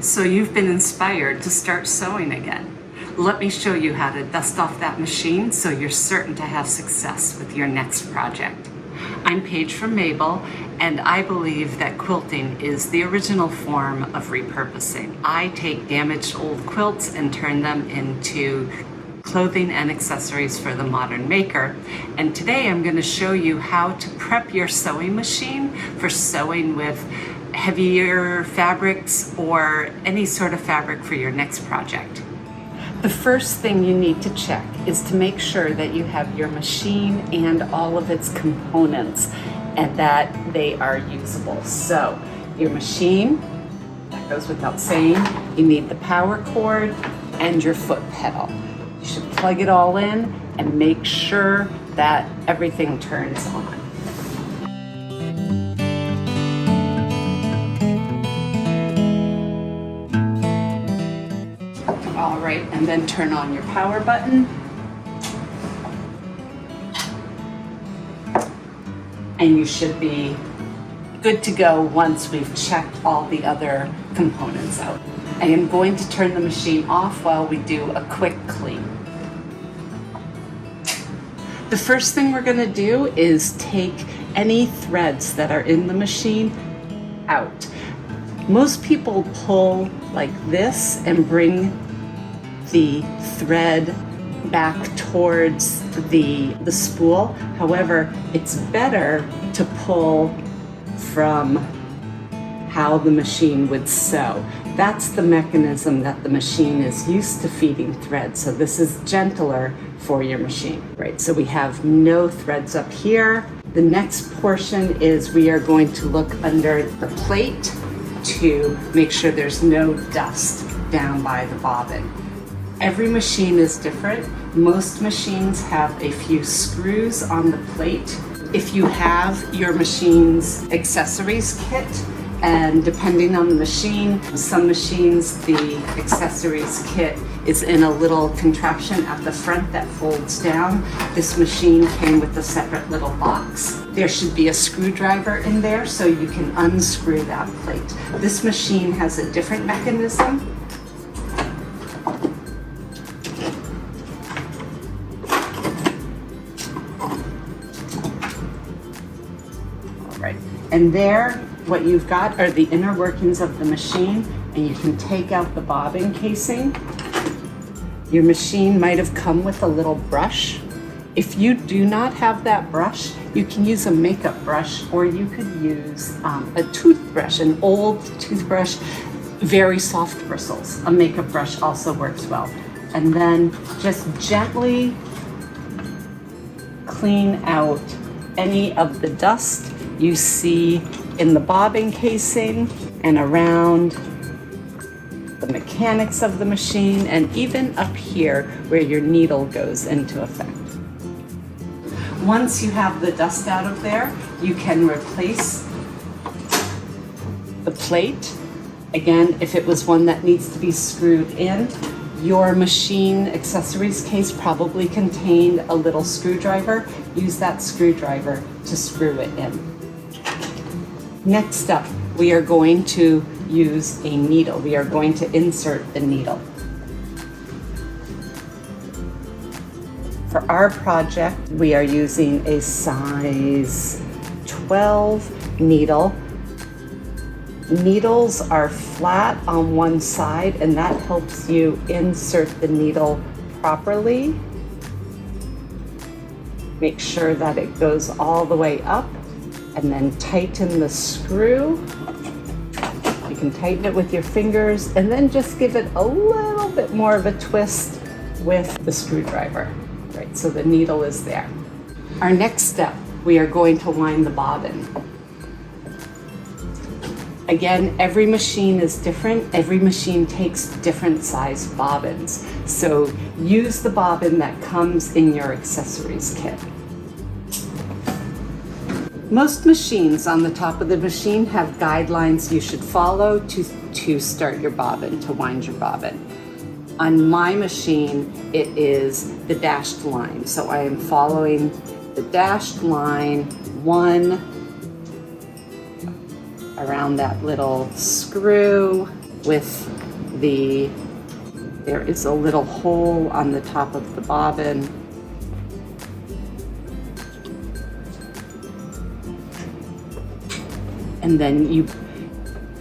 So you've been inspired to start sewing again. Let me show you how to dust off that machine so you're certain to have success with your next project. I'm Paige from m.a.b.e.l, and I believe that quilting is the original form of repurposing. I take damaged old quilts and turn them into clothing and accessories for the modern maker. And today I'm going to show you how to prep your sewing machine for sewing with heavier fabrics or any sort of fabric for your next project. The first thing you need to check is to make sure that you have your machine and all of its components and that they are usable. So your machine, that goes without saying, you need the power cord and your foot pedal. You should plug it all in and make sure that everything turns on. All right, and then turn on your power button. And you should be good to go once we've checked all the other components out. I am going to turn the machine off while we do a quick clean. The first thing we're going to do is take any threads that are in the machine out. Most people pull like this and bring the thread back towards the spool. However, it's better to pull from how the machine would sew. That's the mechanism that the machine is used to feeding thread. So this is gentler for your machine, right? So we have no threads up here. The next portion is we are going to look under the plate to make sure there's no dust down by the bobbin. Every machine is different. Most machines have a few screws on the plate. If you have your machine's accessories kit, and depending on the machine, some machines, the accessories kit is in a little contraption at the front that folds down. This machine came with a separate little box. There should be a screwdriver in there so you can unscrew that plate. This machine has a different mechanism. And there, what you've got are the inner workings of the machine, and you can take out the bobbin casing. Your machine might have come with a little brush. If you do not have that brush, you can use a makeup brush, or you could use a toothbrush, an old toothbrush, very soft bristles. A makeup brush also works well. And then just gently clean out any of the dust you see in the bobbin casing and around the mechanics of the machine, and even up here where your needle goes into effect. Once you have the dust out of there, you can replace the plate. Again, if it was one that needs to be screwed in, your machine accessories case probably contained a little screwdriver. Use that screwdriver to screw it in. Next up, we are going to use a needle. We are going to insert the needle. For our project, we are using a size 12 needle. Needles are flat on one side, and that helps you insert the needle properly. Make sure that it goes all the way up, and then tighten the screw. You can tighten it with your fingers, and then just give it a little bit more of a twist with the screwdriver, right? So the needle is there. Our next step, we are going to wind the bobbin. Again, every machine is different. Every machine takes different size bobbins. So use the bobbin that comes in your accessories kit. Most machines on the top of the machine have guidelines you should follow to start your bobbin, to wind your bobbin. On my machine, it is the dashed line. So I am following the dashed line, one around that little screw, with there is a little hole on the top of the bobbin. And then you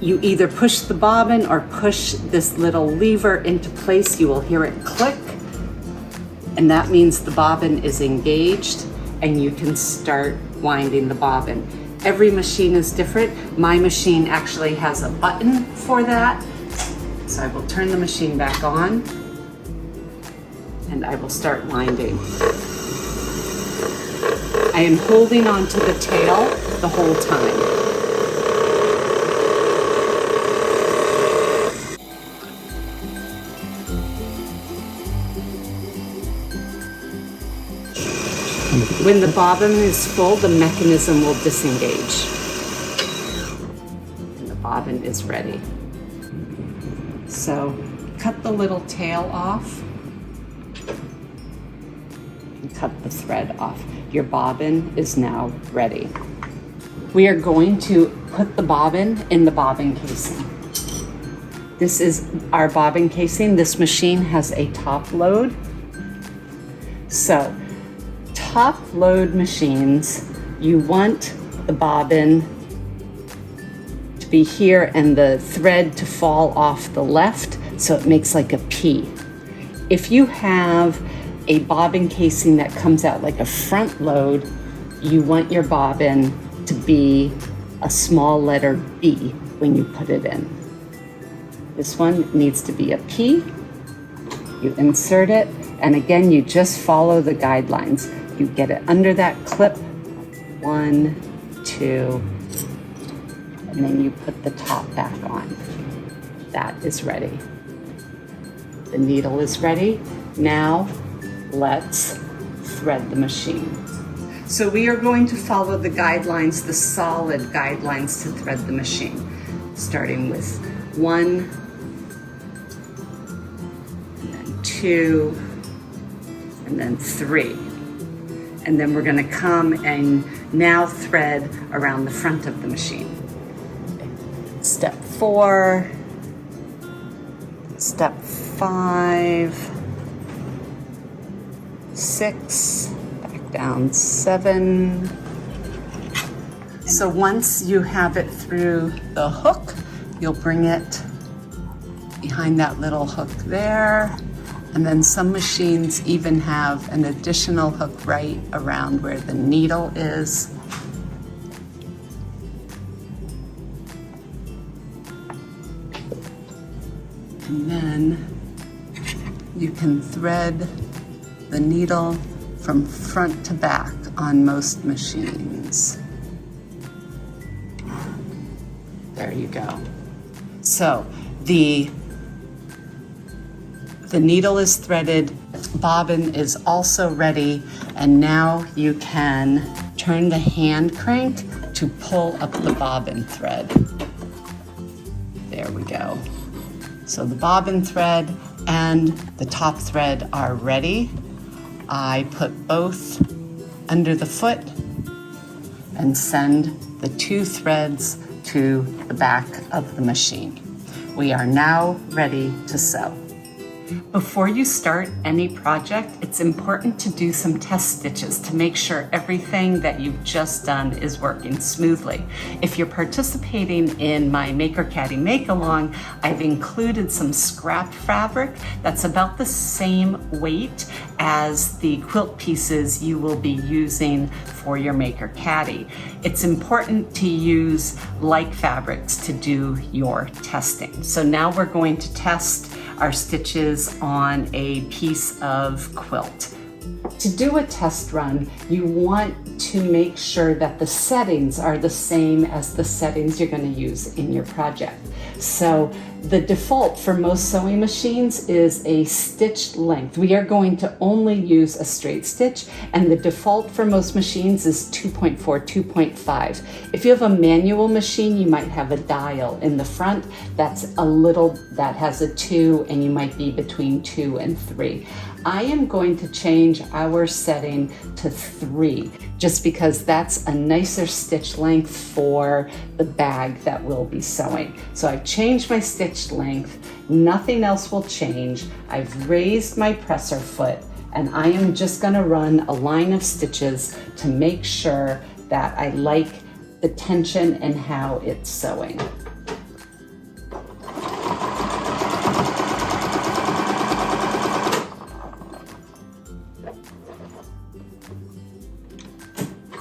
either push the bobbin or push this little lever into place. You will hear it click, and that means the bobbin is engaged and you can start winding the bobbin. Every machine is different. My machine actually has a button for that. So I will turn the machine back on and I will start winding. I am holding onto the tail the whole time. When the bobbin is full, the mechanism will disengage. And the bobbin is ready. So cut the little tail off and cut the thread off. Your bobbin is now ready. We are going to put the bobbin in the bobbin casing. This is our bobbin casing. This machine has a top load. So top load machines, you want the bobbin to be here and the thread to fall off the left so it makes like a P. If you have a bobbin casing that comes out like a front load, you want your bobbin to be a small letter B when you put it in. This one needs to be a P. You insert it, and again, you just follow the guidelines. You get it under that clip, 1, 2, and then you put the top back on. That is ready. The needle is ready. Now let's thread the machine. So we are going to follow the guidelines, the solid guidelines to thread the machine, starting with 1, and then 2, and then 3. And then we're going to come and now thread around the front of the machine. Step 4, step 5, 6, back down 7. So once you have it through the hook, you'll bring it behind that little hook there. And then some machines even have an additional hook right around where the needle is. And then you can thread the needle from front to back on most machines. There you go. So the needle is threaded, bobbin is also ready, and now you can turn the hand crank to pull up the bobbin thread. There we go. So the bobbin thread and the top thread are ready. I put both under the foot and send the 2 threads to the back of the machine. We are now ready to sew. Before you start any project, it's important to do some test stitches to make sure everything that you've just done is working smoothly. If you're participating in my Maker Caddy Make Along, I've included some scrap fabric that's about the same weight as the quilt pieces you will be using for your Maker Caddy. It's important to use like fabrics to do your testing. So now we're going to test our stitches on a piece of quilt. To do a test run, you want to make sure that the settings are the same as the settings you're going to use in your project. So the default for most sewing machines is a stitched length. We are going to only use a straight stitch, and the default for most machines is 2.4, 2.5. If you have a manual machine, you might have a dial in the front that has a 2, and you might be between 2 and 3. I am going to change our setting to 3, just because that's a nicer stitch length for the bag that we'll be sewing. So I've changed my stitch stitch length. Nothing else will change. I've raised my presser foot, and I am just gonna run a line of stitches to make sure that I like the tension and how it's sewing.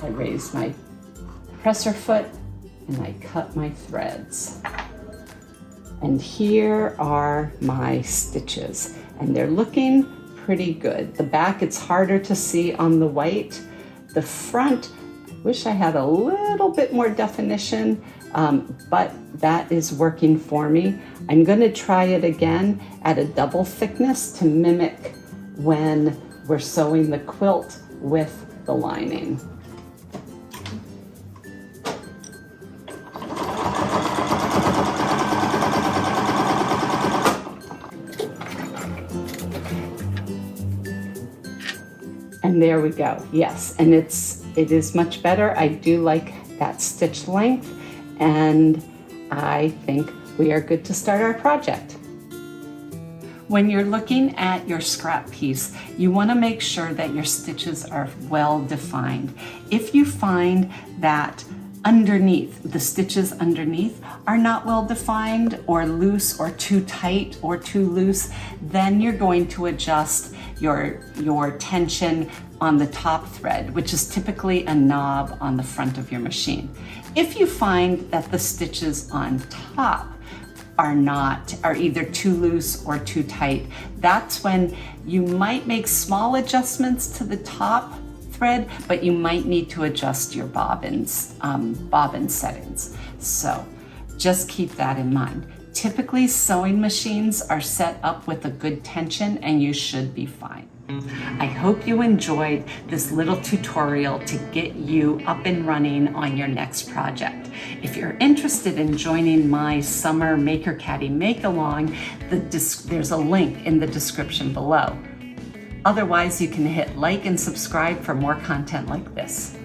I raise my presser foot and I cut my threads. And here are my stitches, and they're looking pretty good. The back, it's harder to see on the white. The front, I wish I had a little bit more definition, but that is working for me. I'm gonna try it again at a double thickness to mimic when we're sewing the quilt with the lining. And there we go. Yes, and it is much better. I do like that stitch length, and I think we are good to start our project. When you're looking at your scrap piece, you want to make sure that your stitches are well defined. If you find that underneath, the stitches underneath are not well defined or loose or too tight or too loose, then you're going to adjust your tension on the top thread, which is typically a knob on the front of your machine. If you find that the stitches on top are either too loose or too tight, that's when you might make small adjustments to the top thread, but you might need to adjust your bobbin settings. So just keep that in mind. Typically, sewing machines are set up with a good tension and you should be fine. I hope you enjoyed this little tutorial to get you up and running on your next project. If you're interested in joining my summer Maker Caddy Make-Along, there's a link in the description below. Otherwise, you can hit like and subscribe for more content like this.